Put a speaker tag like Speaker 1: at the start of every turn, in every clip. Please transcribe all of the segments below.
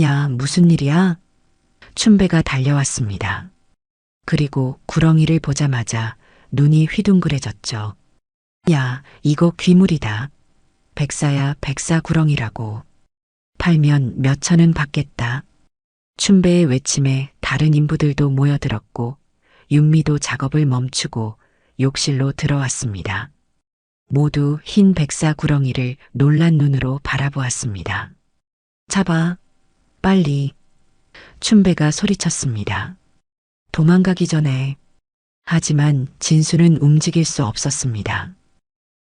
Speaker 1: 야, 무슨 일이야? 춘배가 달려왔습니다. 그리고 구렁이를 보자마자 눈이 휘둥그레졌죠. 야, 이거 귀물이다. 백사야, 백사 구렁이라고. 팔면 몇 천은 받겠다. 춘배의 외침에 다른 인부들도 모여들었고 윤미도 작업을 멈추고 욕실로 들어왔습니다. 모두 흰 백사 구렁이를 놀란 눈으로 바라보았습니다. 잡아, 빨리. 춘배가 소리쳤습니다. 도망가기 전에. 하지만 진수는 움직일 수 없었습니다.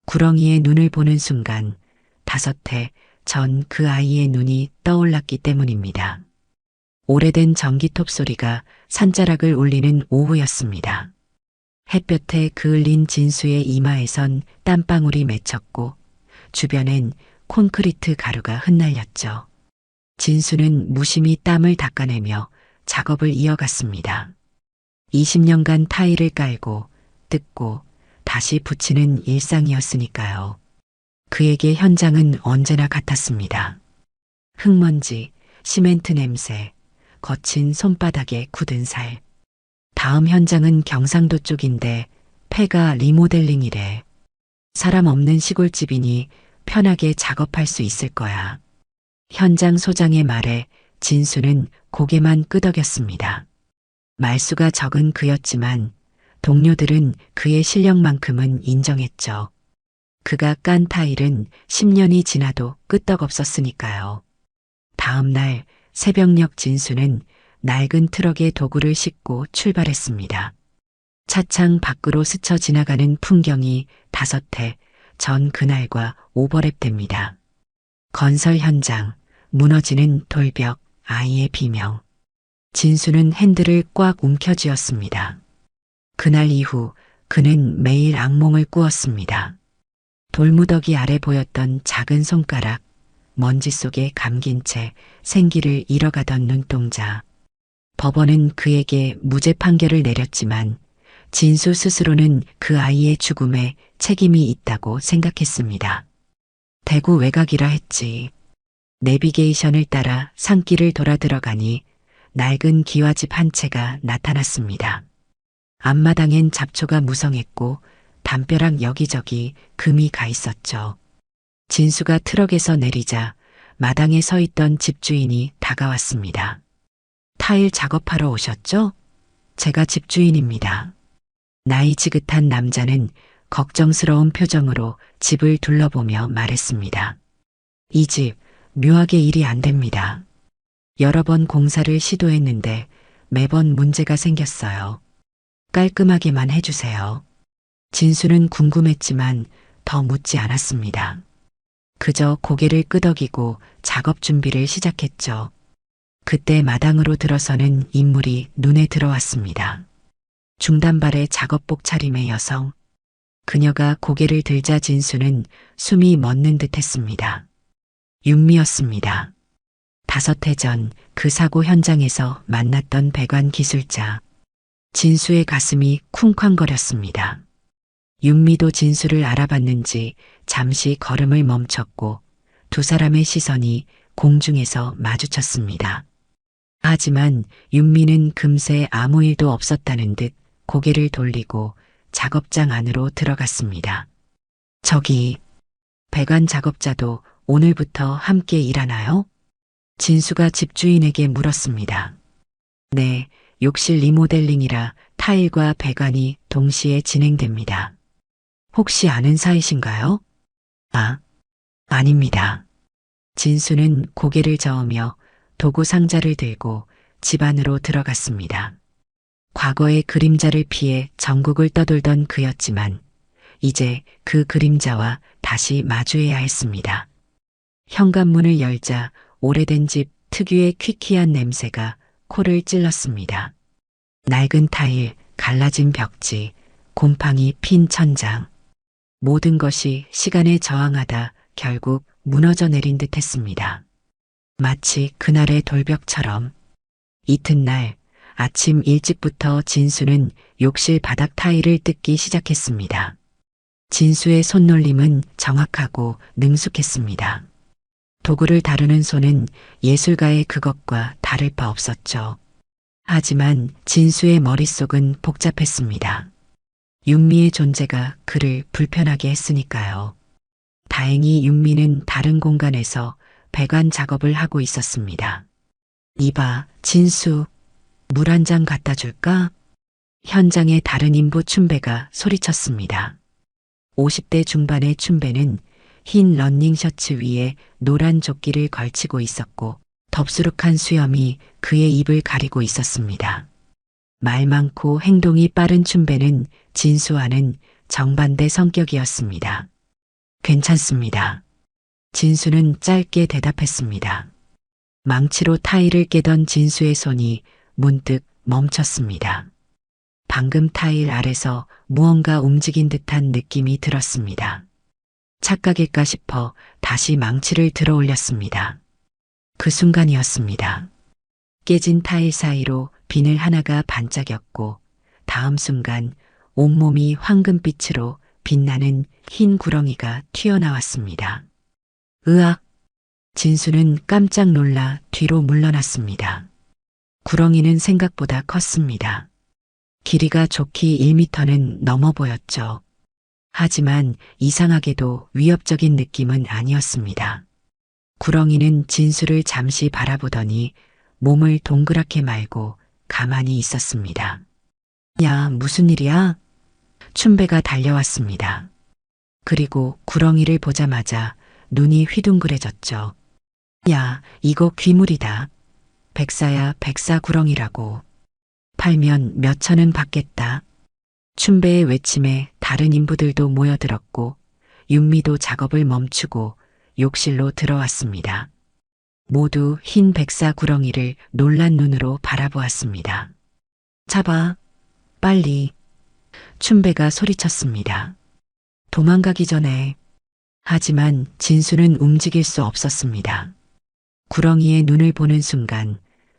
Speaker 1: 구렁이의 눈을 보는 순간 5해 전 그 아이의 눈이 떠올랐기 때문입니다. 오래된 전기톱 소리가 산자락을 울리는 오후였습니다. 햇볕에 그을린 진수의 이마에선 땀방울이 맺혔고 주변엔 콘크리트 가루가 흩날렸죠. 진수는 무심히 땀을 닦아내며 작업을 이어갔습니다. 20년간 타일을 깔고 뜯고 다시 붙이는 일상이었으니까요. 그에게 현장은 언제나 같았습니다. 흙먼지, 시멘트 냄새, 거친 손바닥에 굳은 살. 다음 현장은 경상도 쪽인데 폐가 리모델링이래. 사람 없는 시골집이니 편하게 작업할 수 있을 거야. 현장 소장의 말에 진수는 고개만 끄덕였습니다. 말수가 적은 그였지만 동료들은 그의 실력만큼은 인정했죠. 그가 깐 타일은 10년이 지나도 끄떡없었으니까요. 다음 날 새벽녘 진수는 낡은 트럭에 도구를 싣고 출발했습니다. 차창 밖으로 스쳐 지나가는 풍경이 5해 전 그날과 오버랩됩니다. 건설 현장, 무너지는 돌벽, 아이의 비명. 진수는 핸들을 꽉 움켜쥐었습니다. 그날 이후 그는 매일 악몽을 꾸었습니다. 돌무더기 아래 보였던 작은 손가락, 먼지 속에 감긴 채 생기를 잃어가던 눈동자. 법원은 그에게 무죄 판결을 내렸지만 진수 스스로는 그 아이의 죽음에 책임이 있다고 생각했습니다. 대구 외곽이라 했지. 내비게이션을 따라 산길을 돌아 들어가니 낡은 기와집 한 채가 나타났습니다. 앞마당엔 잡초가 무성했고 담벼락 여기저기 금이 가 있었죠. 진수가 트럭에서 내리자 마당에 서 있던 집주인이 다가왔습니다. 타일 작업하러 오셨죠? 제가 집주인입니다. 나이 지긋한 남자는 걱정스러운 표정으로 집을 둘러보며 말했습니다. 이 집 묘하게 일이 안 됩니다. 여러 번 공사를 시도했는데 매번 문제가 생겼어요. 깔끔하게만 해주세요. 진수는 궁금했지만 더 묻지 않았습니다. 그저 고개를 끄덕이고 작업 준비를 시작했죠. 그때 마당으로 들어서는 인물이 눈에 들어왔습니다. 중단발의 작업복 차림의 여성. 그녀가 고개를 들자 진수는 숨이 멎는 듯 했습니다. 윤미였습니다. 5해 전 그 사고 현장에서 만났던 배관 기술자. 진수의 가슴이 쿵쾅거렸습니다. 윤미도 진수를 알아봤는지 잠시 걸음을 멈췄고 두 사람의 시선이 공중에서 마주쳤습니다. 하지만 윤미는 금세 아무 일도 없었다는 듯 고개를 돌리고 작업장 안으로 들어갔습니다. 저기, 배관 작업자도 오늘부터 함께 일하나요? 진수가 집주인에게 물었습니다. 네, 욕실 리모델링이라 타일과 배관이 동시에 진행됩니다. 혹시 아는 사이신가요? 아, 아닙니다. 진수는 고개를 저으며 도구 상자를 들고 집 안으로 들어갔습니다. 과거의 그림자를 피해 전국을 떠돌던 그였지만 이제 그 그림자와 다시 마주해야 했습니다. 현관문을 열자 오래된 집 특유의 퀴퀴한 냄새가 코를 찔렀습니다. 낡은 타일, 갈라진 벽지, 곰팡이 핀 천장. 모든 것이 시간에 저항하다 결국 무너져 내린 듯 했습니다. 마치 그날의 돌벽처럼. 이튿날 아침 일찍부터 진수는 욕실 바닥 타일을 뜯기 시작했습니다. 진수의 손놀림은 정확하고 능숙했습니다. 도구를 다루는 손은 예술가의 그것과 다를 바 없었죠. 하지만 진수의 머릿속은 복잡했습니다. 윤미의 존재가 그를 불편하게 했으니까요. 다행히 윤미는 다른 공간에서 배관 작업을 하고 있었습니다. 이봐, 진수, 물 한 잔 갖다 줄까? 현장의 다른 인부 춘배가 소리쳤습니다. 50대 중반의 춘배는 흰 러닝 셔츠 위에 노란 조끼를 걸치고 있었고 덥수룩한 수염이 그의 입을 가리고 있었습니다. 말 많고 행동이 빠른 춘배는 진수와는 정반대 성격이었습니다. 괜찮습니다. 진수는 짧게 대답했습니다. 망치로 타일을 깨던 진수의 손이 문득 멈췄습니다. 방금 타일 아래서 무언가 움직인 듯한 느낌이 들었습니다. 착각일까 싶어 다시 망치를 들어 올렸습니다. 그 순간이었습니다. 깨진 타일 사이로 비늘 하나가 반짝였고 다음 순간 온몸이 황금빛으로 빛나는 흰 구렁이가 튀어나왔습니다. 으악! 진수는 깜짝 놀라 뒤로 물러났습니다. 구렁이는 생각보다 컸습니다. 길이가 좋기 1미터는 넘어 보였죠. 하지만 이상하게도 위협적인 느낌은 아니었습니다. 구렁이는 진수를 잠시 바라보더니 몸을 동그랗게 말고 가만히 있었습니다. 야, 무슨 일이야? 춘배가 달려왔습니다. 그리고 구렁이를 보자마자 눈이 휘둥그레졌죠. 야, 이거 귀물이다. 백사야, 백사 구렁이라고. 팔면 몇 천은 받겠다. 춘배의 외침에 다른 인부들도 모여들었고 윤미도 작업을 멈추고 욕실로 들어왔습니다. 모두 흰 백사 구렁이를 놀란 눈으로 바라보았습니다. 잡아, 빨리. 춘배가 소리쳤습니다. 도망가기 전에. 하지만 진수는 움직일 수 없었습니다. 구렁이의 눈을 보는 순간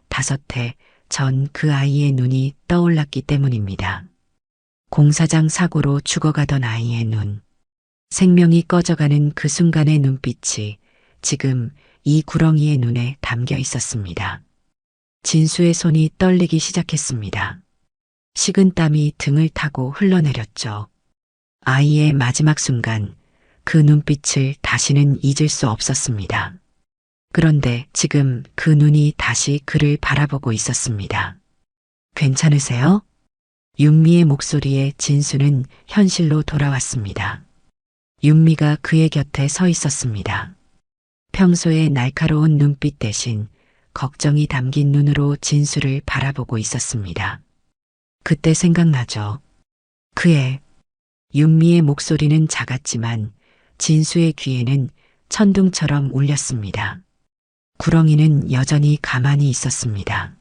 Speaker 1: 5해 전 그 아이의 눈이 떠올랐기 때문입니다. 공사장 사고로 죽어가던 아이의 눈. 생명이 꺼져가는 그 순간의 눈빛이 지금 이 구렁이의 눈에 담겨 있었습니다. 진수의 손이 떨리기 시작했습니다. 식은 땀이 등을 타고 흘러내렸죠. 아이의 마지막 순간 그 눈빛을 다시는 잊을 수 없었습니다. 그런데 지금 그 눈이 다시 그를 바라보고 있었습니다. 괜찮으세요? 윤미의 목소리에 진수는 현실로 돌아왔습니다. 윤미가 그의 곁에 서 있었습니다. 평소의 날카로운 눈빛 대신 걱정이 담긴 눈으로 진수를 바라보고 있었습니다. 그때 생각나죠. 그의 윤미의 목소리는 작았지만 진수의 귀에는 천둥처럼 울렸습니다. 구렁이는 여전히 가만히 있었습니다.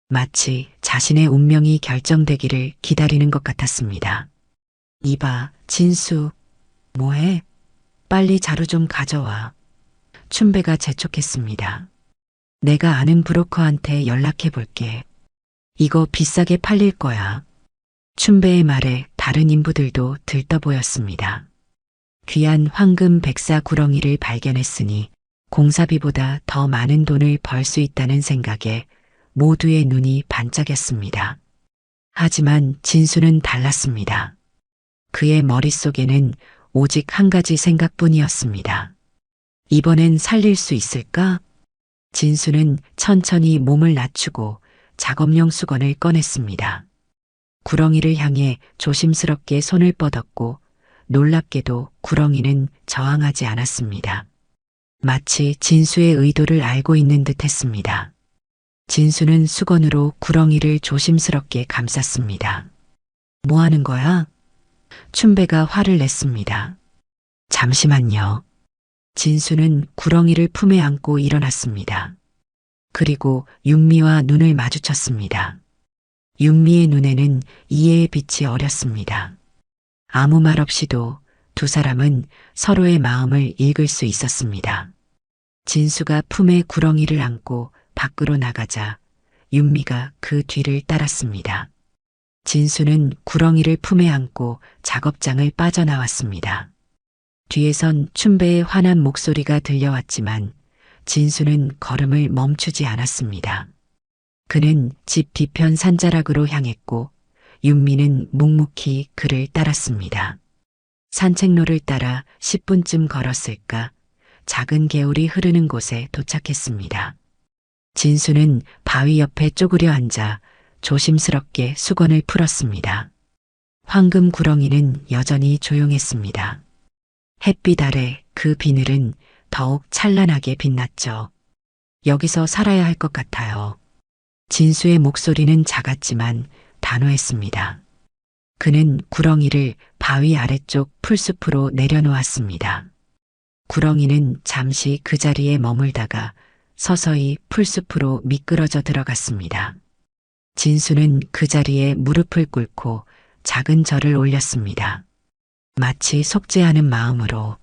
Speaker 1: 마치 자신의 운명이 결정되기를 기다리는 것 같았습니다. 이봐, 진수. 뭐해? 빨리 자루 좀 가져와. 춘배가 재촉했습니다. 내가 아는 브로커한테 연락해 볼게. 이거 비싸게 팔릴 거야. 춘배의 말에 다른 인부들도 들떠 보였습니다. 귀한 황금 백사 구렁이를 발견했으니 공사비보다 더 많은 돈을 벌 수 있다는 생각에 모두의 눈이 반짝였습니다. 하지만 진수는 달랐습니다. 그의 머릿속에는 오직 한 가지 생각뿐이었습니다. 이번엔 살릴 수 있을까? 진수는 천천히 몸을 낮추고 작업용 수건을 꺼냈습니다. 구렁이를 향해 조심스럽게 손을 뻗었고 놀랍게도 구렁이는 저항하지 않았습니다. 마치 진수의 의도를 알고 있는 듯 했습니다. 진수는 수건으로 구렁이를 조심스럽게 감쌌습니다. 뭐 하는 거야? 춘배가 화를 냈습니다. 잠시만요. 진수는 구렁이를 품에 안고 일어났습니다. 그리고 윤미와 눈을 마주쳤습니다. 윤미의 눈에는 이해의 빛이 어렸습니다. 아무 말 없이도 두 사람은 서로의 마음을 읽을 수 있었습니다. 진수가 품에 구렁이를 안고 밖으로 나가자 윤미가 그 뒤를 따랐습니다. 진수는 구렁이를 품에 안고 작업장을 빠져나왔습니다. 뒤에선 춘배의 환한 목소리가 들려왔지만 진수는 걸음을 멈추지 않았습니다. 그는 집 뒤편 산자락으로 향했고 윤미는 묵묵히 그를 따랐습니다. 산책로를 따라 10분쯤 걸었을까 작은 개울이 흐르는 곳에 도착했습니다. 진수는 바위 옆에 쪼그려 앉아 조심스럽게 수건을 풀었습니다. 황금 구렁이는 여전히 조용했습니다. 햇빛 아래 그 비늘은 더욱 찬란하게 빛났죠. 여기서 살아야 할 것 같아요. 진수의 목소리는 작았지만 단호했습니다. 그는 구렁이를 바위 아래쪽 풀숲으로 내려놓았습니다. 구렁이는 잠시 그 자리에 머물다가 서서히 풀숲으로 미끄러져 들어갔습니다. 진수는 그 자리에 무릎을 꿇고 작은 절을 올렸습니다. 마치 속죄하는 마음으로.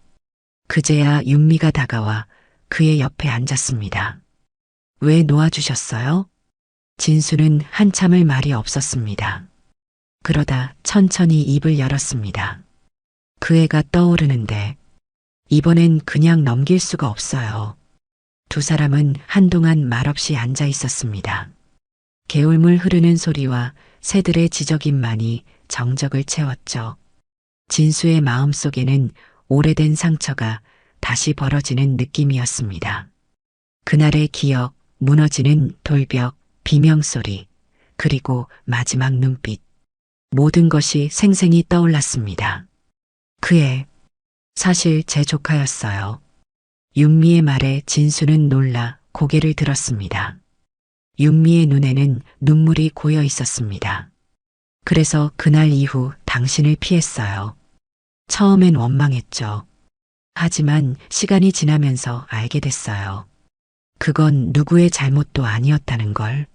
Speaker 1: 그제야 윤미가 다가와 그의 옆에 앉았습니다. 왜 놓아주셨어요? 진수는 한참을 말이 없었습니다. 그러다 천천히 입을 열었습니다. 그 애가 떠오르는데 이번엔 그냥 넘길 수가 없어요. 두 사람은 한동안 말없이 앉아 있었습니다. 개울물 흐르는 소리와 새들의 지저귐만이 정적을 채웠죠. 진수의 마음속에는 오래된 상처가 다시 벌어지는 느낌이었습니다. 그날의 기억, 무너지는 돌벽, 비명소리, 그리고 마지막 눈빛. 모든 것이 생생히 떠올랐습니다. 그애, 사실 제 조카였어요. 윤미의 말에 진수는 놀라 고개를 들었습니다. 윤미의 눈에는 눈물이 고여 있었습니다. 그래서 그날 이후 당신을 피했어요. 처음엔 원망했죠. 하지만 시간이 지나면서 알게 됐어요. 그건 누구의 잘못도 아니었다는 걸.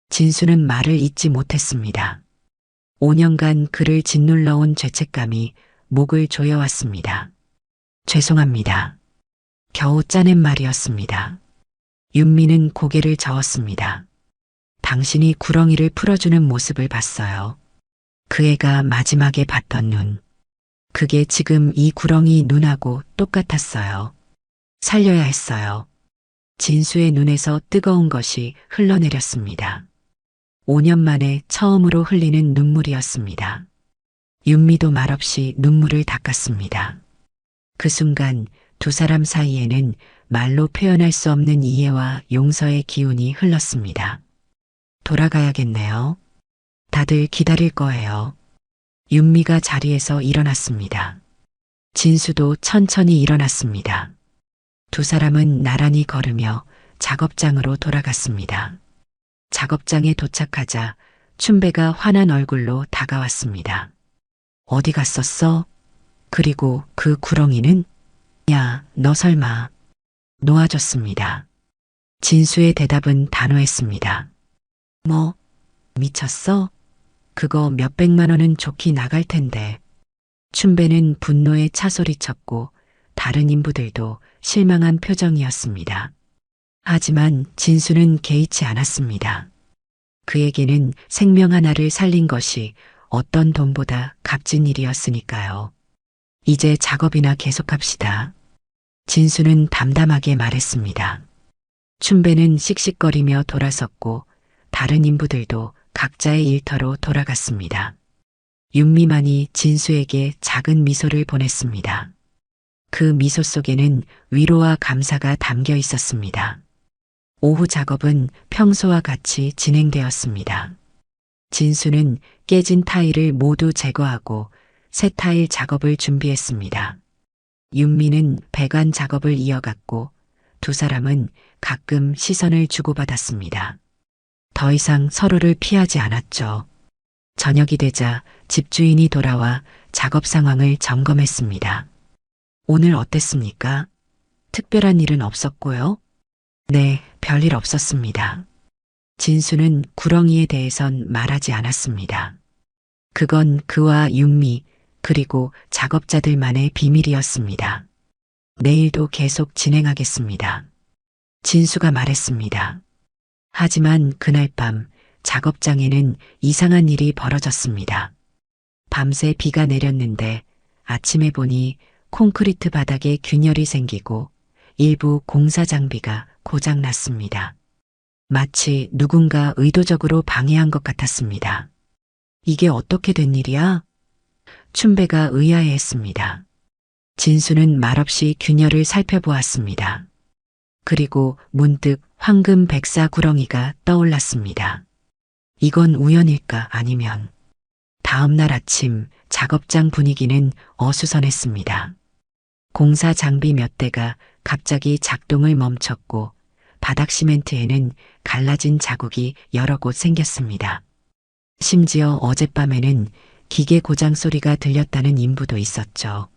Speaker 1: 진수는 말을 잇지 못했습니다. 5년간 그를 짓눌러온 죄책감이 목을 조여왔습니다. 죄송합니다. 겨우 짜낸 말이었습니다. 윤미는 고개를 저었습니다. 당신이 구렁이를 풀어주는 모습을 봤어요. 그 애가 마지막에 봤던 눈. 그게 지금 이 구렁이 눈하고 똑같았어요. 살려야 했어요. 진수의 눈에서 뜨거운 것이 흘러내렸습니다. 5년 만에 처음으로 흘리는 눈물이었습니다. 윤미도 말없이 눈물을 닦았습니다. 그 순간 두 사람 사이에는 말로 표현할 수 없는 이해와 용서의 기운이 흘렀습니다. 돌아가야겠네요. 다들 기다릴 거예요. 윤미가 자리에서 일어났습니다. 진수도 천천히 일어났습니다. 두 사람은 나란히 걸으며 작업장으로 돌아갔습니다. 작업장에 도착하자 춘배가 환한 얼굴로 다가왔습니다. 어디 갔었어? 그리고 그 구렁이는? 야, 너 설마. 놓아줬습니다. 진수의 대답은 단호했습니다. 뭐? 미쳤어? 그거 몇백만 원은 좋게 나갈 텐데. 춘배는 분노에 차소리쳤고 다른 인부들도 실망한 표정이었습니다. 하지만 진수는 개의치 않았습니다. 그에게는 생명 하나를 살린 것이 어떤 돈보다 값진 일이었으니까요. 이제 작업이나 계속합시다. 진수는 담담하게 말했습니다. 춘배는 씩씩거리며 돌아섰고 다른 인부들도 각자의 일터로 돌아갔습니다. 윤미만이 진수에게 작은 미소를 보냈습니다. 그 미소 속에는 위로와 감사가 담겨 있었습니다. 오후 작업은 평소와 같이 진행되었습니다. 진수는 깨진 타일을 모두 제거하고 새 타일 작업을 준비했습니다. 윤미는 배관 작업을 이어갔고 두 사람은 가끔 시선을 주고받았습니다. 더 이상 서로를 피하지 않았죠. 저녁이 되자 집주인이 돌아와 작업 상황을 점검했습니다. 오늘 어땠습니까? 특별한 일은 없었고요. 네, 별일 없었습니다. 진수는 구렁이에 대해선 말하지 않았습니다. 그건 그와 윤미 그리고 작업자들만의 비밀이었습니다. 내일도 계속 진행하겠습니다. 진수가 말했습니다. 하지만 그날 밤 작업장에는 이상한 일이 벌어졌습니다. 밤새 비가 내렸는데 아침에 보니 콘크리트 바닥에 균열이 생기고 일부 공사 장비가 고장났습니다. 마치 누군가 의도적으로 방해한 것 같았습니다. 이게 어떻게 된 일이야? 춘배가 의아해했습니다. 진수는 말없이 균열을 살펴보았습니다. 그리고 문득 황금 백사 구렁이가 떠올랐습니다. 이건 우연일까 아니면 다음 날 아침 작업장 분위기는 어수선했습니다. 공사 장비 몇 대가 갑자기 작동을 멈췄고 바닥 시멘트에는 갈라진 자국이 여러 곳 생겼습니다. 심지어 어젯밤에는 기계 고장 소리가 들렸다는 인부도 있었죠.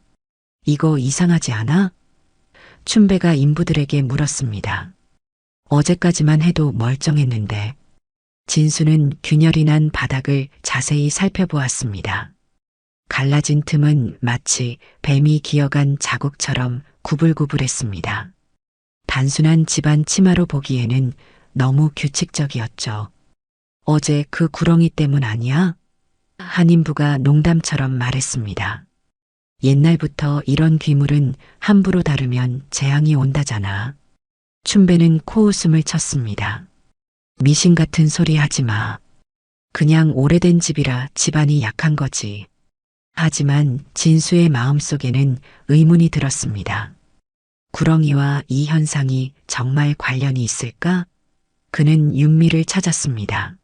Speaker 1: 이거 이상하지 않아? 춘배가 인부들에게 물었습니다. 어제까지만 해도 멀쩡했는데 진수는 균열이 난 바닥을 자세히 살펴보았습니다. 갈라진 틈은 마치 뱀이 기어간 자국처럼 구불구불했습니다. 단순한 집안 치마로 보기에는 너무 규칙적이었죠. 어제 그 구렁이 때문 아니야? 한 인부가 농담처럼 말했습니다. 옛날부터 이런 귀물은 함부로 다루면 재앙이 온다잖아. 춘배는 코웃음을 쳤습니다. 미신 같은 소리 하지 마. 그냥 오래된 집이라 집안이 약한 거지. 하지만 진수의 마음속에는 의문이 들었습니다. 구렁이와 이 현상이 정말 관련이 있을까? 그는 윤미를 찾았습니다.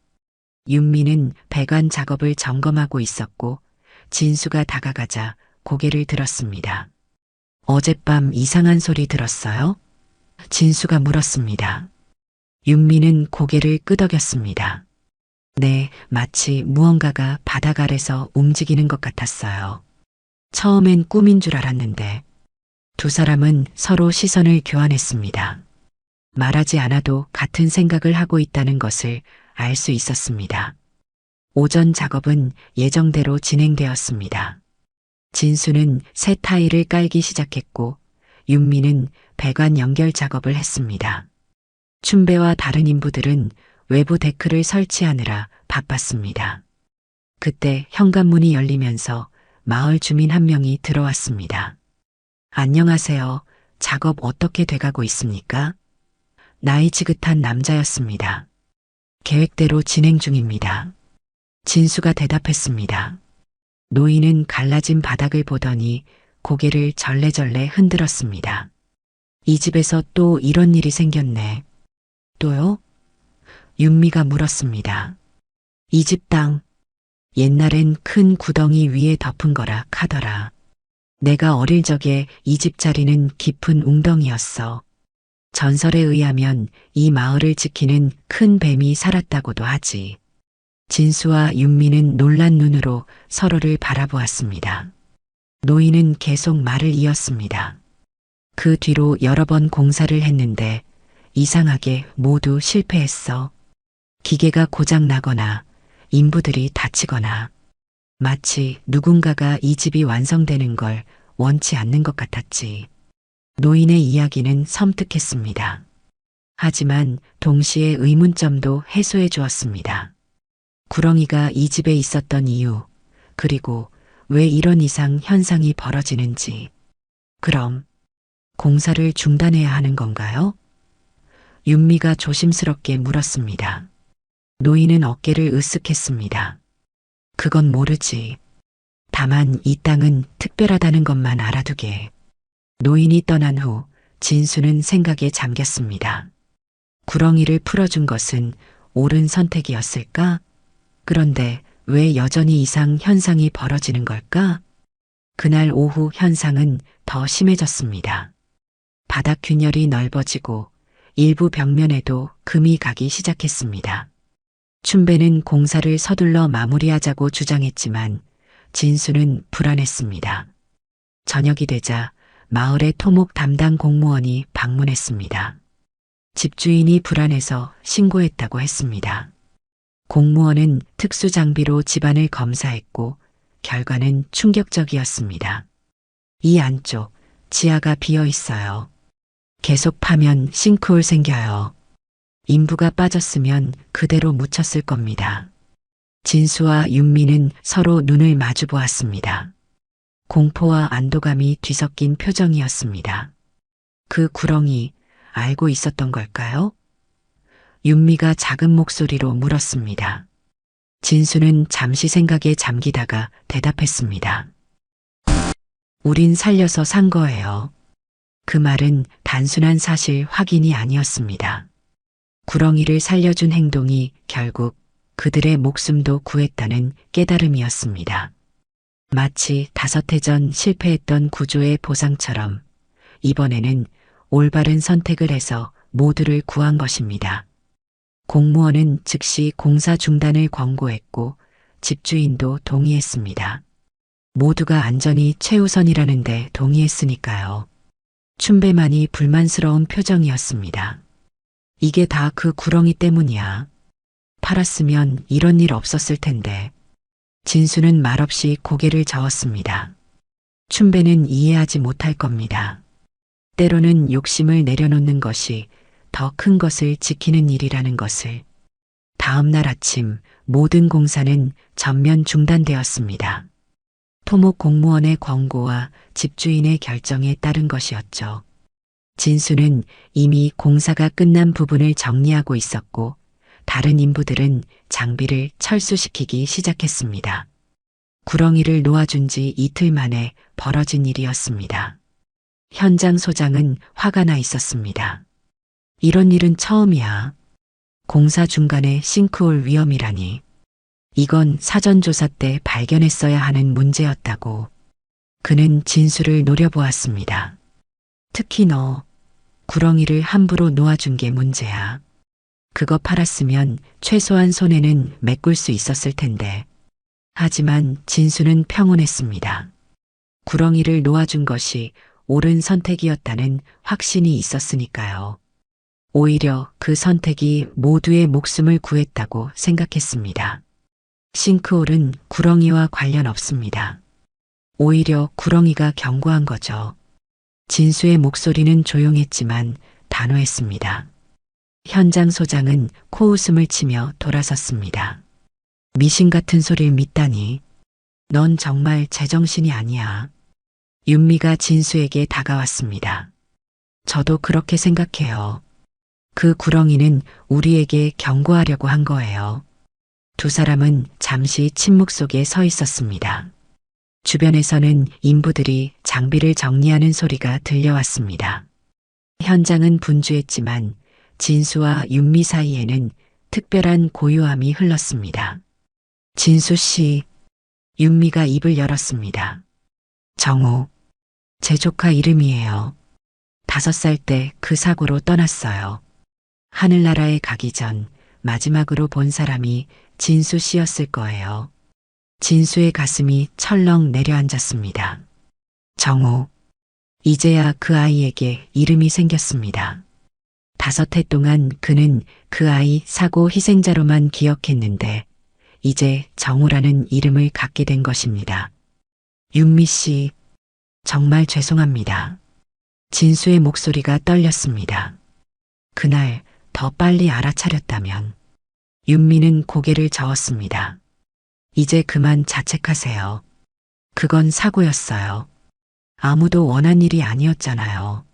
Speaker 1: 윤미는 배관 작업을 점검하고 있었고 진수가 다가가자 고개를 들었습니다. 어젯밤 이상한 소리 들었어요? 진수가 물었습니다. 윤미는 고개를 끄덕였습니다. 네, 마치 무언가가 바닥 아래서 움직이는 것 같았어요. 처음엔 꿈인 줄 알았는데 두 사람은 서로 시선을 교환했습니다. 말하지 않아도 같은 생각을 하고 있다는 것을 알 수 있었습니다. 오전 작업은 예정대로 진행되었습니다. 진수는 새 타일을 깔기 시작했고 윤미는 배관 연결 작업을 했습니다. 춘배와 다른 인부들은 외부 데크를 설치하느라 바빴습니다. 그때 현관문이 열리면서 마을 주민 한 명이 들어왔습니다. 안녕하세요. 작업 어떻게 돼가고 있습니까? 나이 지긋한 남자였습니다. 계획대로 진행 중입니다. 진수가 대답했습니다. 노인은 갈라진 바닥을 보더니 고개를 절레절레 흔들었습니다. 이 집에서 또 이런 일이 생겼네. 또요? 윤미가 물었습니다. 이 집 땅, 옛날엔 큰 구덩이 위에 덮은 거라 카더라. 내가 어릴 적에 이 집 자리는 깊은 웅덩이였어. 전설에 의하면 이 마을을 지키는 큰 뱀이 살았다고도 하지. 진수와 윤미는 놀란 눈으로 서로를 바라보았습니다. 노인은 계속 말을 이었습니다. 그 뒤로 여러 번 공사를 했는데 이상하게 모두 실패했어. 기계가 고장 나거나 인부들이 다치거나 마치 누군가가 이 집이 완성되는 걸 원치 않는 것 같았지. 노인의 이야기는 섬뜩했습니다. 하지만 동시에 의문점도 해소해 주었습니다. 구렁이가 이 집에 있었던 이유, 그리고 왜 이런 이상 현상이 벌어지는지. 그럼 공사를 중단해야 하는 건가요? 윤미가 조심스럽게 물었습니다. 노인은 어깨를 으쓱했습니다. 그건 모르지. 다만 이 땅은 특별하다는 것만 알아두게. 노인이 떠난 후 진수는 생각에 잠겼습니다. 구렁이를 풀어준 것은 옳은 선택이었을까? 그런데 왜 여전히 이상 현상이 벌어지는 걸까? 그날 오후 현상은 더 심해졌습니다. 바닥 균열이 넓어지고 일부 벽면에도 금이 가기 시작했습니다. 춘배는 공사를 서둘러 마무리하자고 주장했지만 진수는 불안했습니다. 저녁이 되자 마을의 토목 담당 공무원이 방문했습니다. 집주인이 불안해서 신고했다고 했습니다. 공무원은 특수장비로 집안을 검사했고 결과는 충격적이었습니다. 이 안쪽 지하가 비어 있어요. 계속 파면 싱크홀 생겨요. 인부가 빠졌으면 그대로 묻혔을 겁니다. 진수와 윤미는 서로 눈을 마주 보았습니다. 공포와 안도감이 뒤섞인 표정이었습니다. 그 구렁이 알고 있었던 걸까요? 윤미가 작은 목소리로 물었습니다. 진수는 잠시 생각에 잠기다가 대답했습니다. 우린 살려서 산 거예요. 그 말은 단순한 사실 확인이 아니었습니다. 구렁이를 살려준 행동이 결국 그들의 목숨도 구했다는 깨달음이었습니다. 마치 5해 전 실패했던 구조의 보상처럼 이번에는 올바른 선택을 해서 모두를 구한 것입니다. 공무원은 즉시 공사 중단을 권고했고 집주인도 동의했습니다. 모두가 안전이 최우선이라는데 동의했으니까요. 춘배만이 불만스러운 표정이었습니다. 이게 다 그 구렁이 때문이야. 팔았으면 이런 일 없었을 텐데. 진수는 말없이 고개를 저었습니다. 춘배는 이해하지 못할 겁니다. 때로는 욕심을 내려놓는 것이 더 큰 것을 지키는 일이라는 것을. 다음 날 아침 모든 공사는 전면 중단되었습니다. 토목 공무원의 권고와 집주인의 결정에 따른 것이었죠. 진수는 이미 공사가 끝난 부분을 정리하고 있었고 다른 인부들은 장비를 철수시키기 시작했습니다. 구렁이를 놓아준 지 이틀 만에 벌어진 일이었습니다. 현장 소장은 화가 나 있었습니다. 이런 일은 처음이야. 공사 중간에 싱크홀 위험이라니. 이건 사전조사 때 발견했어야 하는 문제였다고. 그는 진수를 노려보았습니다. 특히 너, 구렁이를 함부로 놓아준 게 문제야. 그거 팔았으면 최소한 손해는 메꿀 수 있었을 텐데. 하지만 진수는 평온했습니다. 구렁이를 놓아준 것이 옳은 선택이었다는 확신이 있었으니까요. 오히려 그 선택이 모두의 목숨을 구했다고 생각했습니다. 싱크홀은 구렁이와 관련 없습니다. 오히려 구렁이가 경고한 거죠. 진수의 목소리는 조용했지만 단호했습니다. 현장 소장은 코웃음을 치며 돌아섰습니다. 미신 같은 소리를 믿다니. 넌 정말 제정신이 아니야. 윤미가 진수에게 다가왔습니다. 저도 그렇게 생각해요. 그 구렁이는 우리에게 경고하려고 한 거예요. 두 사람은 잠시 침묵 속에 서 있었습니다. 주변에서는 인부들이 장비를 정리하는 소리가 들려왔습니다. 현장은 분주했지만 진수와 윤미 사이에는 특별한 고요함이 흘렀습니다. 진수 씨, 윤미가 입을 열었습니다. 정우, 제 조카 이름이에요. 5살 때 그 사고로 떠났어요. 하늘나라에 가기 전 마지막으로 본 사람이 진수 씨였을 거예요. 진수의 가슴이 철렁 내려앉았습니다. 정우, 이제야 그 아이에게 이름이 생겼습니다. 5해 동안 그는 그 아이 사고 희생자로만 기억했는데 이제 정우라는 이름을 갖게 된 것입니다. 윤미 씨, 정말 죄송합니다. 진수의 목소리가 떨렸습니다. 그날 더 빨리 알아차렸다면. 윤미는 고개를 저었습니다. 이제 그만 자책하세요. 그건 사고였어요. 아무도 원한 일이 아니었잖아요.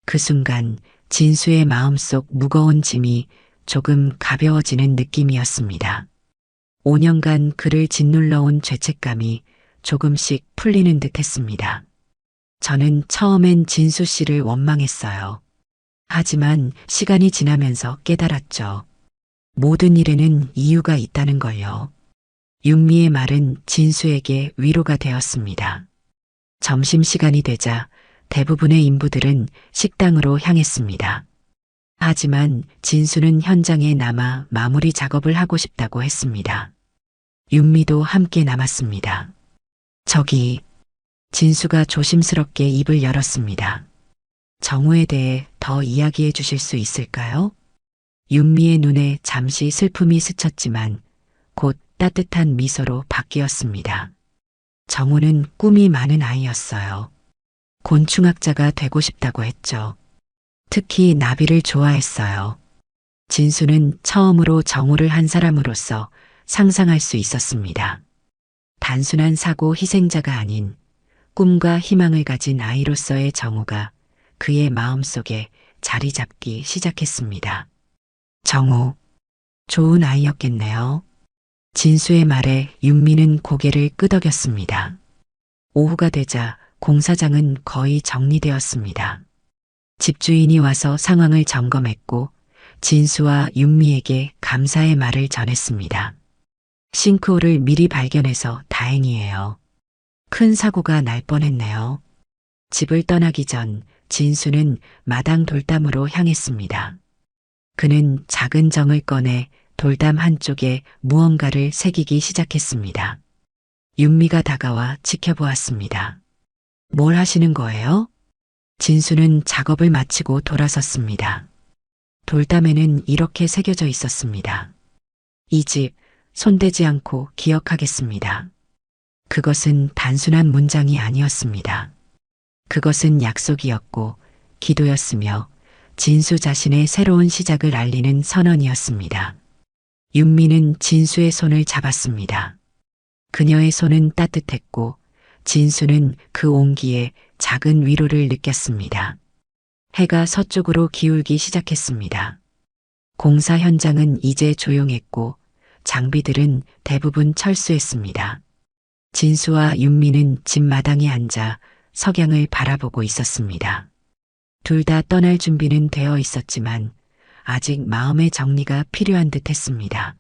Speaker 1: 그 순간 진수의 마음속 무거운 짐이 조금 가벼워지는 느낌이었습니다. 5년간 그를 짓눌러온 죄책감이 조금씩 풀리는 듯 했습니다. 저는 처음엔 진수 씨를 원망했어요. 하지만 시간이 지나면서 깨달았죠. 모든 일에는 이유가 있다는 걸요. 윤미의 말은 진수에게 위로가 되었습니다. 점심시간이 되자 대부분의 인부들은 식당으로 향했습니다. 하지만 진수는 현장에 남아 마무리 작업을 하고 싶다고 했습니다. 윤미도 함께 남았습니다. 저기, 진수가 조심스럽게 입을 열었습니다. 정우에 대해 더 이야기해 주실 수 있을까요? 윤미의 눈에 잠시 슬픔이 스쳤지만 곧 따뜻한 미소로 바뀌었습니다. 정우는 꿈이 많은 아이였어요. 곤충학자가 되고 싶다고 했죠. 특히 나비를 좋아했어요. 진수는 처음으로 정우를 한 사람으로서 상상할 수 있었습니다. 단순한 사고 희생자가 아닌 꿈과 희망을 가진 아이로서의 정우가 그의 마음속에 자리 잡기 시작했습니다. 정우, 좋은 아이였겠네요. 진수의 말에 윤미는 고개를 끄덕였습니다. 오후가 되자 공사장은 거의 정리되었습니다. 집주인이 와서 상황을 점검했고 진수와 윤미에게 감사의 말을 전했습니다. 싱크홀을 미리 발견해서 다행이에요. 큰 사고가 날 뻔했네요. 집을 떠나기 전 진수는 마당 돌담으로 향했습니다. 그는 작은 정을 꺼내 돌담 한쪽에 무언가를 새기기 시작했습니다. 윤미가 다가와 지켜보았습니다. 뭘 하시는 거예요? 진수는 작업을 마치고 돌아섰습니다. 돌담에는 이렇게 새겨져 있었습니다. 이 집 손대지 않고 기억하겠습니다. 그것은 단순한 문장이 아니었습니다. 그것은 약속이었고 기도였으며 진수 자신의 새로운 시작을 알리는 선언이었습니다. 윤미는 진수의 손을 잡았습니다. 그녀의 손은 따뜻했고 진수는 그 온기에 작은 위로를 느꼈습니다. 해가 서쪽으로 기울기 시작했습니다. 공사 현장은 이제 조용했고 장비들은 대부분 철수했습니다. 진수와 윤미는 집 마당에 앉아 석양을 바라보고 있었습니다. 둘 다 떠날 준비는 되어 있었지만 아직 마음의 정리가 필요한 듯 했습니다.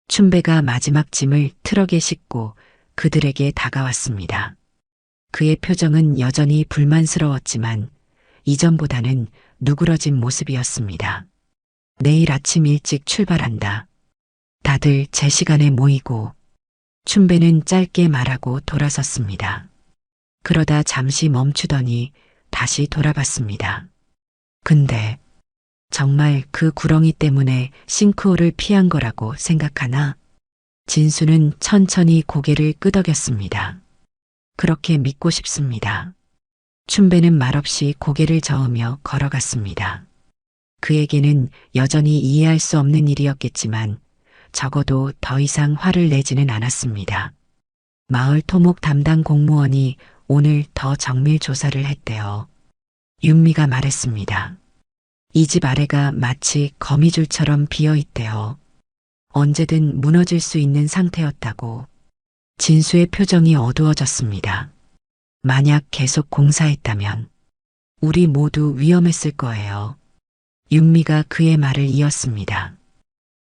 Speaker 1: 춘배가 마지막 짐을 트럭에 싣고 그들에게 다가왔습니다. 그의 표정은 여전히 불만스러웠지만 이전보다는 누그러진 모습이었습니다. 내일 아침 일찍 출발한다. 다들 제 시간에 모이고. 춘배는 짧게 말하고 돌아섰습니다. 그러다 잠시 멈추더니 다시 돌아봤습니다. 근데 정말 그 구렁이 때문에 싱크홀을 피한 거라고 생각하나? 진수는 천천히 고개를 끄덕였습니다. 그렇게 믿고 싶습니다. 춘배는 말없이 고개를 저으며 걸어갔습니다. 그에게는 여전히 이해할 수 없는 일이었겠지만 적어도 더 이상 화를 내지는 않았습니다. 마을 토목 담당 공무원이 오늘 더 정밀 조사를 했대요. 윤미가 말했습니다. 이 집 아래가 마치 거미줄처럼 비어 있대요. 언제든 무너질 수 있는 상태였다고. 진수의 표정이 어두워졌습니다. 만약 계속 공사했다면 우리 모두 위험했을 거예요. 윤미가 그의 말을 이었습니다.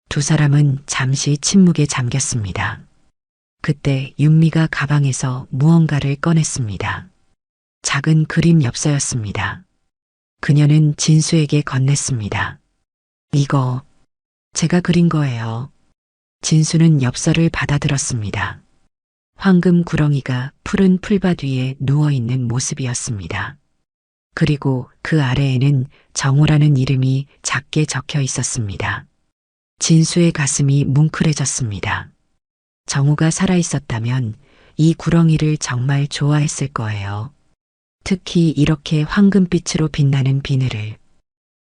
Speaker 1: 두 사람은 잠시 침묵에 잠겼습니다. 그때 윤미가 가방에서 무언가를 꺼냈습니다. 작은 그림 엽서였습니다. 그녀는 진수에게 건넸습니다. 이거 제가 그린 거예요. 진수는 엽서를 받아들었습니다. 황금 구렁이가 푸른 풀밭 위에 누워있는 모습이었습니다. 그리고 그 아래에는 정호라는 이름이 작게 적혀 있었습니다. 진수의 가슴이 뭉클해졌습니다. 정우가 살아있었다면 이 구렁이를 정말 좋아했을 거예요. 특히 이렇게 황금빛으로 빛나는 비늘을.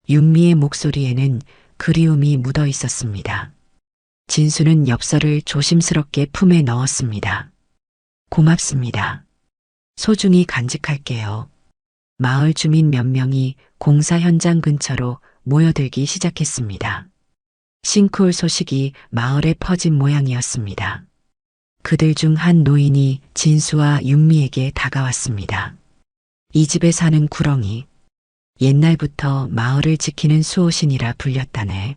Speaker 1: 윤미의 목소리에는 그리움이 묻어 있었습니다. 진수는 엽서를 조심스럽게 품에 넣었습니다. 고맙습니다. 소중히 간직할게요. 마을 주민 몇 명이 공사 현장 근처로 모여들기 시작했습니다. 싱크홀 소식이 마을에 퍼진 모양이었습니다. 그들 중 한 노인이 진수와 윤미에게 다가왔습니다. 이 집에 사는 구렁이. 옛날부터 마을을 지키는 수호신이라 불렸다네.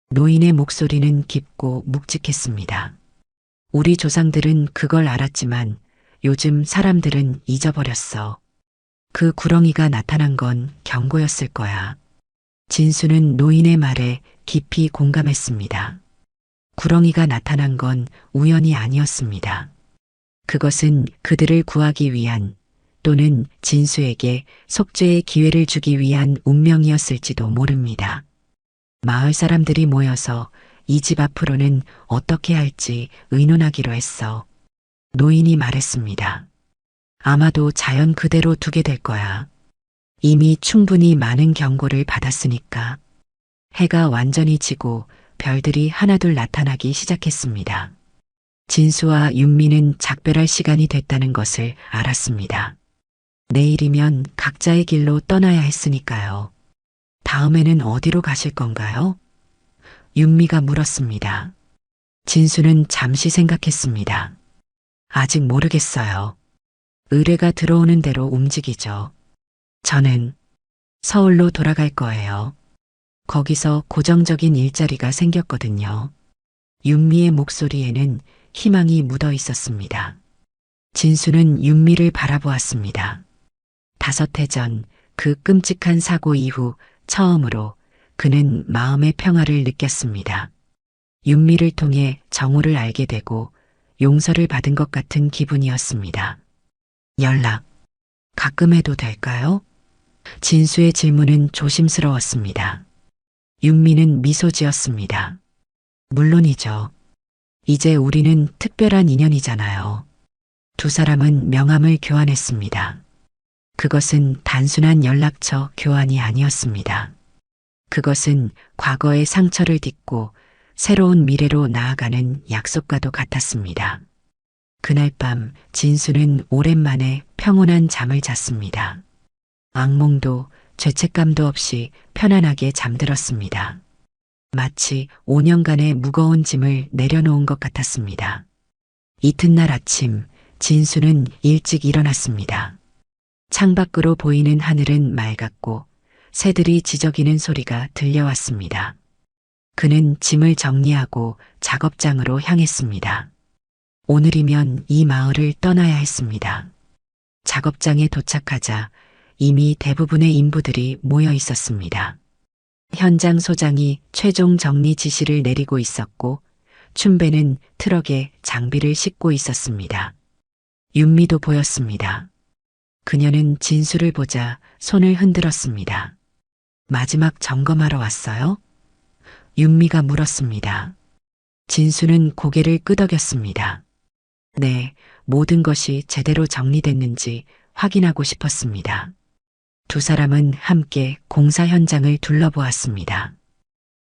Speaker 1: 노인의 목소리는 깊고 묵직했습니다. 우리 조상들은 그걸 알았지만 요즘 사람들은 잊어버렸어. 그 구렁이가 나타난 건 경고였을 거야. 진수는 노인의 말에 깊이 공감했습니다. 구렁이가 나타난 건 우연이 아니었습니다. 그것은 그들을 구하기 위한 또는 진수에게 속죄의 기회를 주기 위한 운명이었을지도 모릅니다. 마을 사람들이 모여서 이 집 앞으로는 어떻게 할지 의논하기로 했어. 노인이 말했습니다. 아마도 자연 그대로 두게 될 거야. 이미 충분히 많은 경고를 받았으니까. 해가 완전히 지고 별들이 하나둘 나타나기 시작했습니다. 진수와 윤미는 작별할 시간이 됐다는 것을 알았습니다. 내일이면 각자의 길로 떠나야 했으니까요. 다음에는 어디로 가실 건가요? 윤미가 물었습니다. 진수는 잠시 생각했습니다. 아직 모르겠어요. 의뢰가 들어오는 대로 움직이죠. 저는 서울로 돌아갈 거예요. 거기서 고정적인 일자리가 생겼거든요. 윤미의 목소리에는 희망이 묻어 있었습니다. 진수는 윤미를 바라보았습니다. 5해 전 그 끔찍한 사고 이후 처음으로 그는 마음의 평화를 느꼈습니다. 윤미를 통해 정우를 알게 되고 용서를 받은 것 같은 기분이었습니다. 연락 가끔 해도 될까요? 진수의 질문은 조심스러웠습니다. 윤미는 미소 지었습니다. 물론이죠. 이제 우리는 특별한 인연이잖아요. 두 사람은 명함을 교환했습니다. 그것은 단순한 연락처 교환이 아니었습니다. 그것은 과거의 상처를 딛고 새로운 미래로 나아가는 약속과도 같았습니다. 그날 밤 진수는 오랜만에 평온한 잠을 잤습니다. 악몽도 죄책감도 없이 편안하게 잠들었습니다. 마치 5년간의 무거운 짐을 내려놓은 것 같았습니다. 이튿날 아침 진수는 일찍 일어났습니다. 창밖으로 보이는 하늘은 맑았고 새들이 지저귀는 소리가 들려왔습니다. 그는 짐을 정리하고 작업장으로 향했습니다. 오늘이면 이 마을을 떠나야 했습니다. 작업장에 도착하자 이미 대부분의 인부들이 모여 있었습니다. 현장 소장이 최종 정리 지시를 내리고 있었고 춘배는 트럭에 장비를 싣고 있었습니다. 윤미도 보였습니다. 그녀는 진수를 보자 손을 흔들었습니다. 마지막 점검하러 왔어요? 윤미가 물었습니다. 진수는 고개를 끄덕였습니다. 네, 모든 것이 제대로 정리됐는지 확인하고 싶었습니다. 두 사람은 함께 공사 현장을 둘러보았습니다.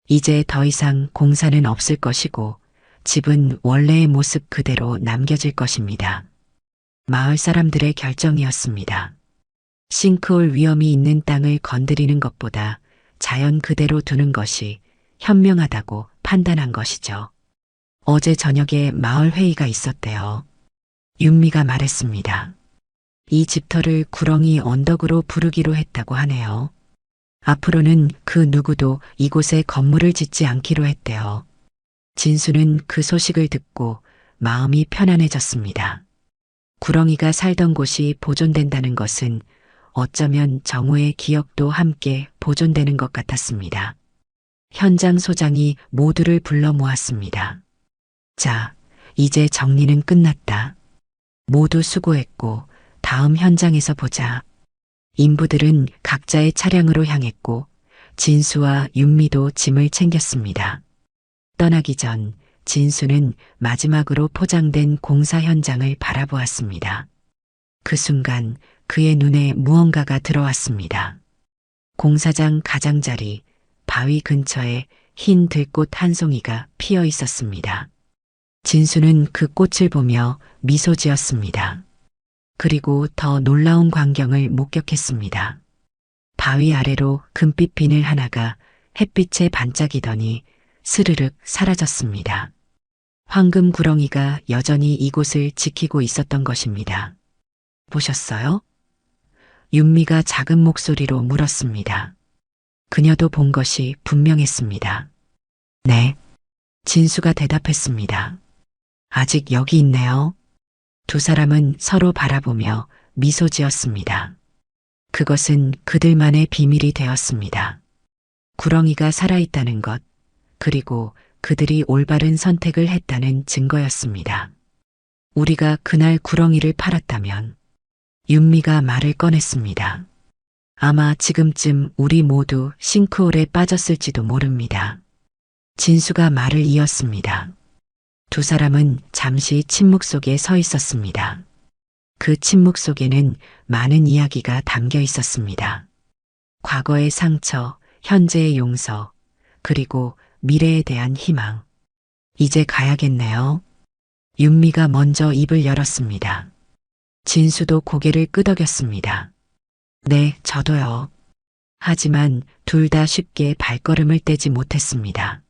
Speaker 1: 이제 더 이상 공사는 없을 것이고 집은 원래의 모습 그대로 남겨질 것입니다. 마을 사람들의 결정이었습니다. 싱크홀 위험이 있는 땅을 건드리는 것보다 자연 그대로 두는 것이 현명하다고 판단한 것이죠. 어제 저녁에 마을 회의가 있었대요. 윤미가 말했습니다. 이 집터를 구렁이 언덕으로 부르기로 했다고 하네요. 앞으로는 그 누구도 이곳에 건물을 짓지 않기로 했대요. 진수는 그 소식을 듣고 마음이 편안해졌습니다. 구렁이가 살던 곳이 보존된다는 것은 어쩌면 정우의 기억도 함께 보존되는 것 같았습니다. 현장 소장이 모두를 불러 모았습니다. 자, 이제 정리는 끝났다. 모두 수고했고 다음 현장에서 보자. 인부들은 각자의 차량으로 향했고 진수와 윤미도 짐을 챙겼습니다. 떠나기 전 진수는 마지막으로 포장된 공사 현장을 바라보았습니다. 그 순간 그의 눈에 무언가가 들어왔습니다. 공사장 가장자리, 바위 근처에 흰 들꽃 한 송이가 피어 있었습니다. 진수는 그 꽃을 보며 미소 지었습니다. 그리고 더 놀라운 광경을 목격했습니다. 바위 아래로 금빛 비늘 하나가 햇빛에 반짝이더니 스르륵 사라졌습니다. 황금 구렁이가 여전히 이곳을 지키고 있었던 것입니다. 보셨어요? 윤미가 작은 목소리로 물었습니다. 그녀도 본 것이 분명했습니다. 네. 진수가 대답했습니다. 아직 여기 있네요. 두 사람은 서로 바라보며 미소 지었습니다. 그것은 그들만의 비밀이 되었습니다. 구렁이가 살아있다는 것, 그리고 그들이 올바른 선택을 했다는 증거였습니다. 우리가 그날 구렁이를 팔았다면 윤미가 말을 꺼냈습니다. 아마 지금쯤 우리 모두 싱크홀에 빠졌을지도 모릅니다. 진수가 말을 이었습니다. 두 사람은 잠시 침묵 속에 서 있었습니다. 그 침묵 속에는 많은 이야기가 담겨 있었습니다. 과거의 상처, 현재의 용서, 그리고 미래에 대한 희망. 이제 가야겠네요. 윤미가 먼저 입을 열었습니다. 진수도 고개를 끄덕였습니다. 네, 저도요. 하지만 둘 다 쉽게 발걸음을 떼지 못했습니다.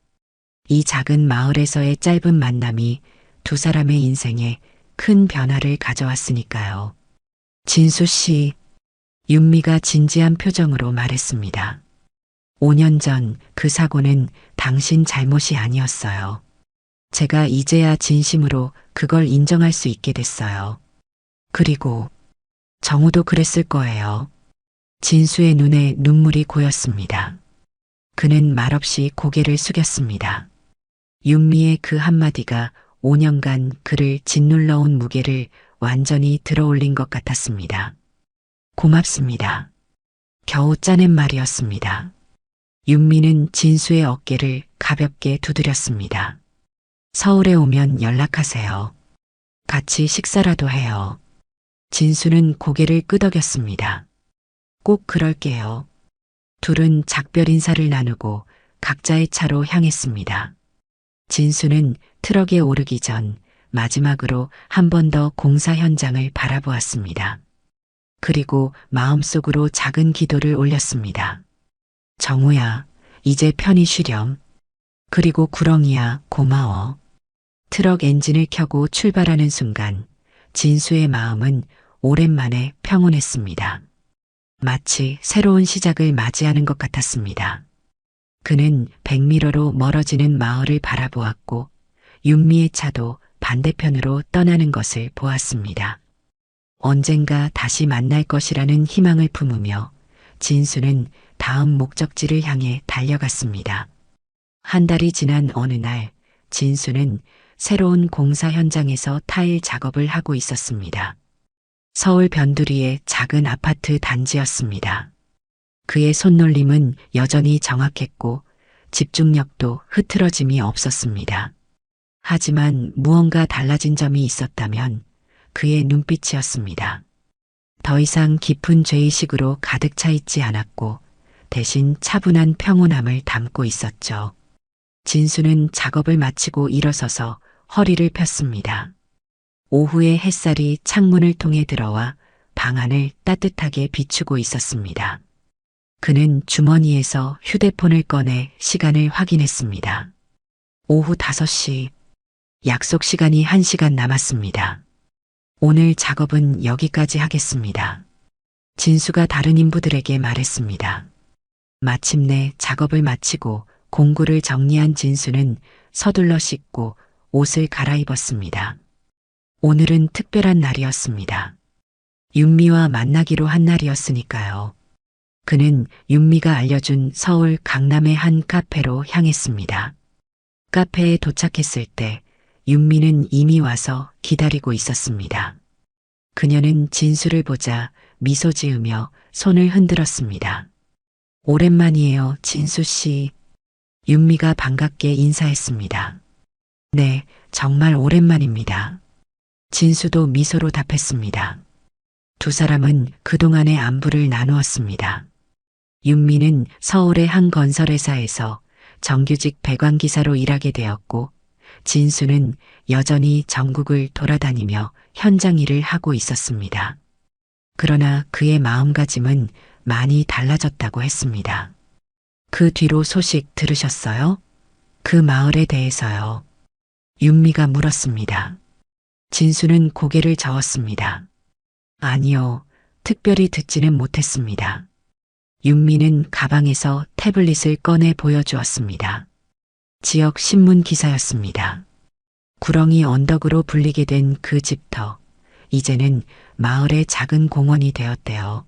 Speaker 1: 이 작은 마을에서의 짧은 만남이 두 사람의 인생에 큰 변화를 가져왔으니까요. 진수 씨, 윤미가 진지한 표정으로 말했습니다. 5년 전 그 사고는 당신 잘못이 아니었어요. 제가 이제야 진심으로 그걸 인정할 수 있게 됐어요. 그리고 정우도 그랬을 거예요. 진수의 눈에 눈물이 고였습니다. 그는 말없이 고개를 숙였습니다. 윤미의 그 한마디가 5년간 그를 짓눌러온 무게를 완전히 들어올린 것 같았습니다. 고맙습니다. 겨우 짜낸 말이었습니다. 윤미는 진수의 어깨를 가볍게 두드렸습니다. 서울에 오면 연락하세요. 같이 식사라도 해요. 진수는 고개를 끄덕였습니다. 꼭 그럴게요. 둘은 작별 인사를 나누고 각자의 차로 향했습니다. 진수는 트럭에 오르기 전 마지막으로 한 번 더 공사 현장을 바라보았습니다. 그리고 마음속으로 작은 기도를 올렸습니다. 정우야, 이제 편히 쉬렴. 그리고 구렁이야, 고마워. 트럭 엔진을 켜고 출발하는 순간 진수의 마음은 오랜만에 평온했습니다. 마치 새로운 시작을 맞이하는 것 같았습니다. 그는 백미러로 멀어지는 마을을 바라보았고 윤미의 차도 반대편으로 떠나는 것을 보았습니다. 언젠가 다시 만날 것이라는 희망을 품으며 진수는 다음 목적지를 향해 달려갔습니다. 한 달이 지난 어느 날 진수는 새로운 공사 현장에서 타일 작업을 하고 있었습니다. 서울 변두리의 작은 아파트 단지였습니다. 그의 손놀림은 여전히 정확했고 집중력도 흐트러짐이 없었습니다. 하지만 무언가 달라진 점이 있었다면 그의 눈빛이었습니다. 더 이상 깊은 죄의식으로 가득 차 있지 않았고 대신 차분한 평온함을 담고 있었죠. 진수는 작업을 마치고 일어서서 허리를 폈습니다. 오후의 햇살이 창문을 통해 들어와 방 안을 따뜻하게 비추고 있었습니다. 그는 주머니에서 휴대폰을 꺼내 시간을 확인했습니다. 오후 5시, 약속 시간이 1시간 남았습니다. 오늘 작업은 여기까지 하겠습니다. 진수가 다른 인부들에게 말했습니다. 마침내 작업을 마치고 공구를 정리한 진수는 서둘러 씻고 옷을 갈아입었습니다. 오늘은 특별한 날이었습니다. 윤미와 만나기로 한 날이었으니까요. 그는 윤미가 알려준 서울 강남의 한 카페로 향했습니다. 카페에 도착했을 때 윤미는 이미 와서 기다리고 있었습니다. 그녀는 진수를 보자 미소 지으며 손을 흔들었습니다. 오랜만이에요, 진수 씨. 윤미가 반갑게 인사했습니다. 네, 정말 오랜만입니다. 진수도 미소로 답했습니다. 두 사람은 그동안의 안부를 나누었습니다. 윤미는 서울의 한 건설회사에서 정규직 배관기사로 일하게 되었고 진수는 여전히 전국을 돌아다니며 현장 일을 하고 있었습니다. 그러나 그의 마음가짐은 많이 달라졌다고 했습니다. 그 뒤로 소식 들으셨어요? 그 마을에 대해서요. 윤미가 물었습니다. 진수는 고개를 저었습니다. 아니요, 특별히 듣지는 못했습니다. 윤미는 가방에서 태블릿을 꺼내 보여주었습니다. 지역 신문 기사였습니다. 구렁이 언덕으로 불리게 된 그 집터, 이제는 마을의 작은 공원이 되었대요.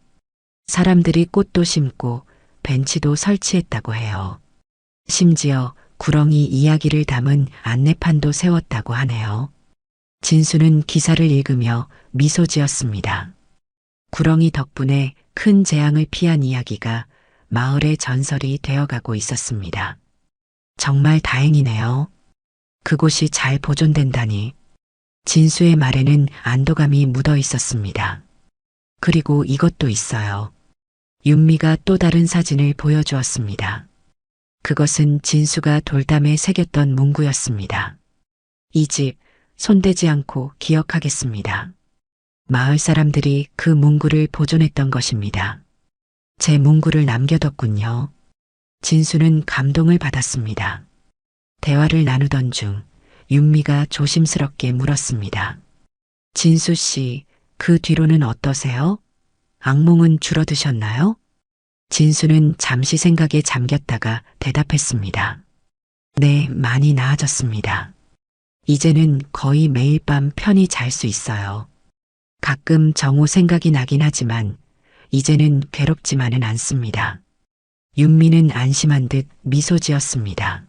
Speaker 1: 사람들이 꽃도 심고 벤치도 설치했다고 해요. 심지어 구렁이 이야기를 담은 안내판도 세웠다고 하네요. 진수는 기사를 읽으며 미소 지었습니다. 구렁이 덕분에 큰 재앙을 피한 이야기가 마을의 전설이 되어가고 있었습니다. 정말 다행이네요. 그곳이 잘 보존된다니. 진수의 말에는 안도감이 묻어 있었습니다. 그리고 이것도 있어요. 윤미가 또 다른 사진을 보여주었습니다. 그것은 진수가 돌담에 새겼던 문구였습니다. 이 집 손대지 않고 기억하겠습니다. 마을 사람들이 그 문구를 보존했던 것입니다. 제 문구를 남겨뒀군요. 진수는 감동을 받았습니다. 대화를 나누던 중 윤미가 조심스럽게 물었습니다. 진수 씨, 그 뒤로는 어떠세요? 악몽은 줄어드셨나요? 진수는 잠시 생각에 잠겼다가 대답했습니다. 네, 많이 나아졌습니다. 이제는 거의 매일 밤 편히 잘 수 있어요. 가끔 정호 생각이 나긴 하지만 이제는 괴롭지만은 않습니다. 윤미는 안심한 듯 미소 지었습니다.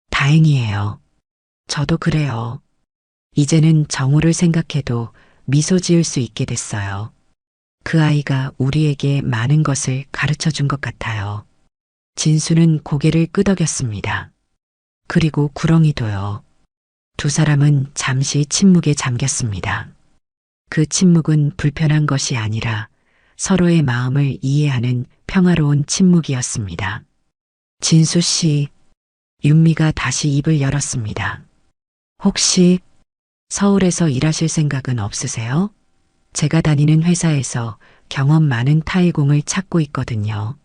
Speaker 1: 다행이에요. 저도 그래요. 이제는 정호를 생각해도 미소 지을 수 있게 됐어요. 그 아이가 우리에게 많은 것을 가르쳐 준 것 같아요. 진수는 고개를 끄덕였습니다. 그리고 구렁이도요. 두 사람은 잠시 침묵에 잠겼습니다. 그 침묵은 불편한 것이 아니라 서로의 마음을 이해하는 평화로운 침묵이었습니다. 진수 씨, 윤미가 다시 입을 열었습니다. 혹시 서울에서 일하실 생각은 없으세요? 제가 다니는 회사에서 경험 많은 타이공을 찾고 있거든요.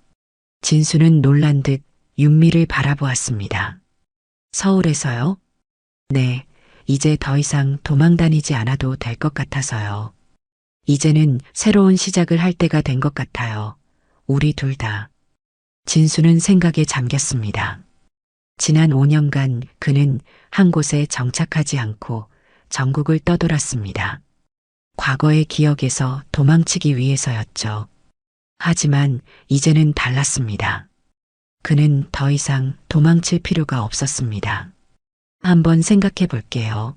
Speaker 1: 진수는 놀란 듯 윤미를 바라보았습니다. 서울에서요? 네, 이제 더 이상 도망 다니지 않아도 될 것 같아서요. 이제는 새로운 시작을 할 때가 된 것 같아요. 우리 둘 다. 진수는 생각에 잠겼습니다. 지난 5년간 그는 한 곳에 정착하지 않고 전국을 떠돌았습니다. 과거의 기억에서 도망치기 위해서였죠. 하지만 이제는 달랐습니다. 그는 더 이상 도망칠 필요가 없었습니다. 한번 생각해 볼게요.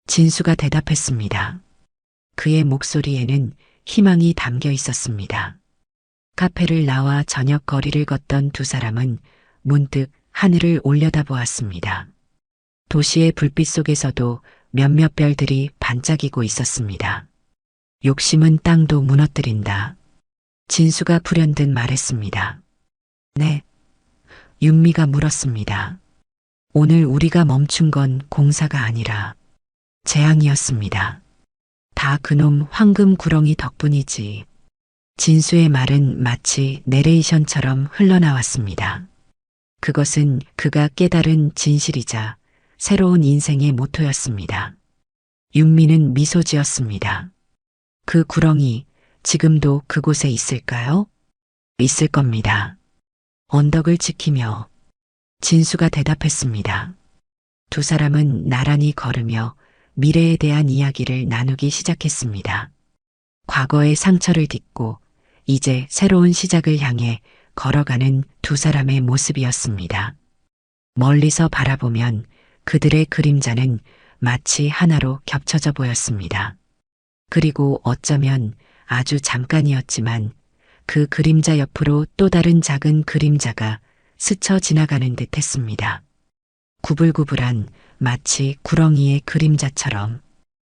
Speaker 1: 진수가 대답했습니다. 그의 목소리에는 희망이 담겨 있었습니다. 카페를 나와 저녁 거리를 걷던 두 사람은 문득 하늘을 올려다보았습니다. 도시의 불빛 속에서도 몇몇 별들이 반짝이고 있었습니다. 욕심은 땅도 무너뜨린다. 진수가 불현듯 말했습니다. 네. 윤미가 물었습니다. 오늘 우리가 멈춘 건 공사가 아니라 재앙이었습니다. 다 그놈 황금 구렁이 덕분이지. 진수의 말은 마치 내레이션처럼 흘러나왔습니다. 그것은 그가 깨달은 진실이자 새로운 인생의 모토였습니다. 윤미는 미소 지었습니다. 그 구렁이 지금도 그곳에 있을까요? 있을 겁니다. 언덕을 지키며 진수가 대답했습니다. 두 사람은 나란히 걸으며 미래에 대한 이야기를 나누기 시작했습니다. 과거의 상처를 딛고 이제 새로운 시작을 향해 걸어가는 두 사람의 모습이었습니다. 멀리서 바라보면 그들의 그림자는 마치 하나로 겹쳐져 보였습니다. 그리고 어쩌면 아주 잠깐이었지만 그 그림자 옆으로 또 다른 작은 그림자가 스쳐 지나가는 듯 했습니다. 구불구불한 마치 구렁이의 그림자처럼.